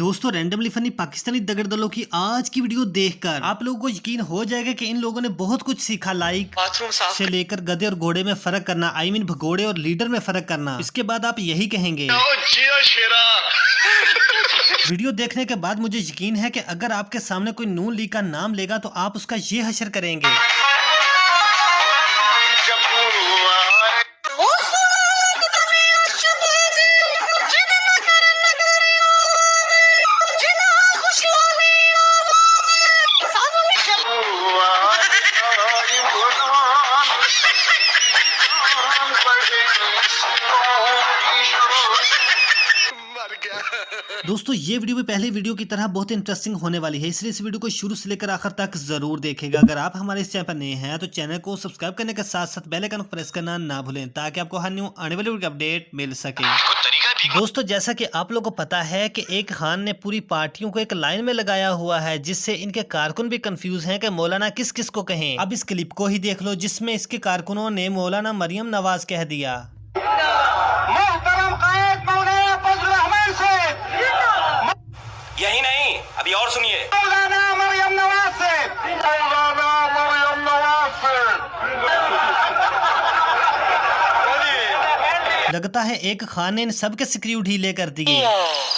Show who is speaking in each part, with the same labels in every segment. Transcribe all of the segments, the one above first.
Speaker 1: दोस्तों randomly funny Pakistani दगड़ दलों की आज की वीडियो देखकर आप लोगों को यकीन हो जाएगा कि इन लोगों ने बहुत कुछ सीखा, लाइक से लेकर गधे और घोड़े में फर्क करना, आई मीन भगोड़े और लीडर में फर्क करना। इसके बाद आप यही कहेंगे। वीडियो देखने के बाद मुझे यकीन है कि अगर आपके सामने कोई नून लीग का नाम लेगा तो आप उसका ये हशर करेंगे। दोस्तों ये वीडियो भी पहले वीडियो की तरह बहुत इंटरेस्टिंग होने वाली है, इसलिए इस वीडियो को शुरू से लेकर आखिर तक जरूर देखेगा। अगर आप हमारे इस चैनल पर नए हैं तो चैनल को सब्सक्राइब करने के साथ साथ बेल आइकन को प्रेस करना ना भूलें ताकि आपको हर न्यू आने वाली वीडियो की अपडेट मिल सके। दोस्तों जैसा कि आप लोगों को पता है कि एक खान ने पूरी पार्टियों को एक लाइन में लगाया हुआ है, जिससे इनके कारकुन भी कंफ्यूज हैं कि मौलाना किस किस को कहें। अब इस क्लिप को ही देख लो जिसमें इसके कारकुनों ने मौलाना मरियम नवाज कह दिया।
Speaker 2: यही नहीं, अभी और सुनिए।
Speaker 1: लगता है एक खान ने इन सबके स्क्रू ढीले कर दिए।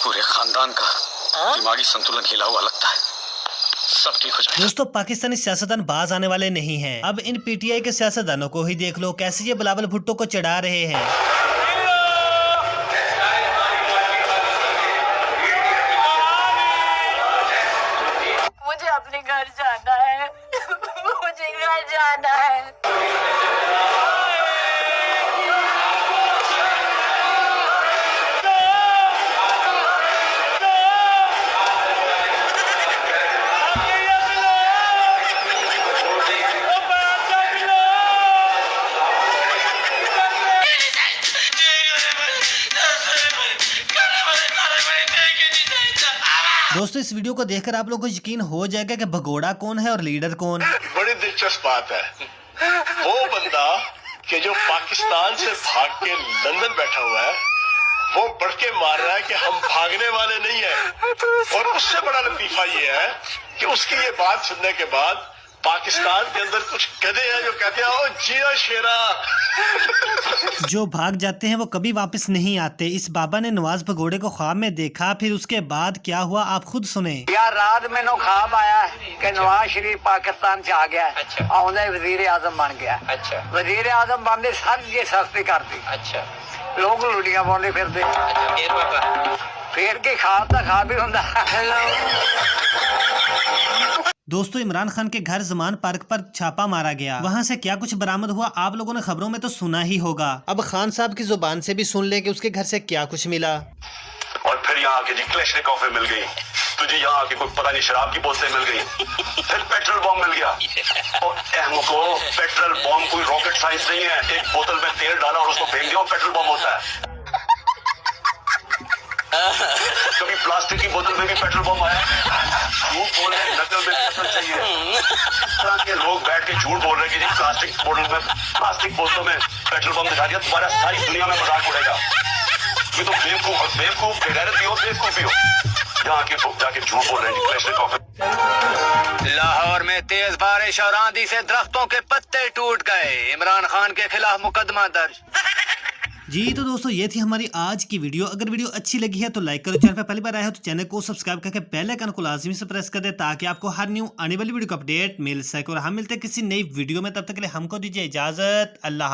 Speaker 3: पूरे खानदान का दिमागी संतुलन हिला हुआ लगता है, सब ठीक हो जाएगा।
Speaker 1: दोस्तों पाकिस्तानी सियासतदान बाज आने वाले नहीं हैं। अब इन पीटीआई के सियासतदानों को ही देख लो कैसे ये बिलावल भुट्टो को चढ़ा रहे हैं।
Speaker 4: मुझे अपने घर जाना है, मुझे घर जाना है।
Speaker 1: दोस्तों इस वीडियो को देखकर आप लोगों को यकीन हो जाएगा कि भगोड़ा कौन है और लीडर कौन।
Speaker 5: बड़ी दिलचस्प बात है, वो बंदा कि जो पाकिस्तान से भाग के लंदन बैठा हुआ है वो बढ़ के मार रहा है कि हम भागने वाले नहीं है। और उससे बड़ा लतीफा ये है कि उसकी ये बात सुनने के बाद पाकिस्तान के अंदर कुछ गधे हैं जो कहते हैं ओ जिया शेरा।
Speaker 1: जो भाग जाते हैं वो कभी वापस नहीं आते। इस बाबा ने नवाज भगोड़े को ख्वाब में देखा, फिर उसके बाद क्या हुआ आप खुद सुने।
Speaker 6: यार रात में नो ख्वाब आया कि नवाज शरीफ पाकिस्तान से आ गया।
Speaker 2: अच्छा।
Speaker 6: आउंदा वजीर आजम बन गया।
Speaker 2: अच्छा।
Speaker 6: वजीर आजम बनते सर ये सस्ती कर दी।
Speaker 2: अच्छा।
Speaker 6: लोग लुड़ियां पाउंदे फिरदे।
Speaker 2: अच्छा,
Speaker 6: फिर के खाब दा खाब ही हुंदा।
Speaker 1: दोस्तों इमरान खान के घर जमान पार्क पर छापा मारा गया, वहां से क्या कुछ बरामद हुआ आप लोगों ने खबरों में तो सुना ही होगा। अब खान साहब की जुबान से भी सुन ले कि उसके घर से क्या कुछ मिला।
Speaker 5: और फिर यहाँ आके जी क्लैशनिकोव मिल गई, तुझे यहाँ आके कोई पता नहीं शराब की बोतलें मिल गई, फिर पेट्रोल बॉम्ब मिल गया। और को पेट्रोल बॉम्ब कोई रॉकेट साइंस नहीं है, एक बोतल में तेल डाला और उसको फेंक दिया और पेट्रोल बॉम्ब होता है। कभी प्लास्टिक की बोतल में भी पेट्रोल बम आया। झूठ बोल रहे, नकल में पेट्रोल चाहिए। तरह के लोग बैठ के झूठ बोल रहे कि प्लास्टिक बोतलों में पेट्रोल बम दिखा दिया, तुम्हारा सारी दुनिया में मजाक उड़ेगा। ये तो बेवकूफ बेगैरत भी हो, बेवकूफ भी हो, यहाँ के जाके झूठ बोल रहे हैं।
Speaker 6: लाहौर में तेज बारिश और आंधी से दरख्तों के पत्ते टूट गए, इमरान खान के खिलाफ मुकदमा दर्ज।
Speaker 1: जी तो दोस्तों ये थी हमारी आज की वीडियो। अगर वीडियो अच्छी लगी है तो लाइक करो, चैनल पर पहली बार आए हो तो चैनल को सब्सक्राइब करके बेल आइकन को लाजमी से प्रेस कर दे ताकि आपको हर न्यू आने वाली वीडियो का अपडेट मिल सके। और हम मिलते हैं किसी नई वीडियो में, तब तक के लिए हमको दीजिए इजाजत। अल्लाह।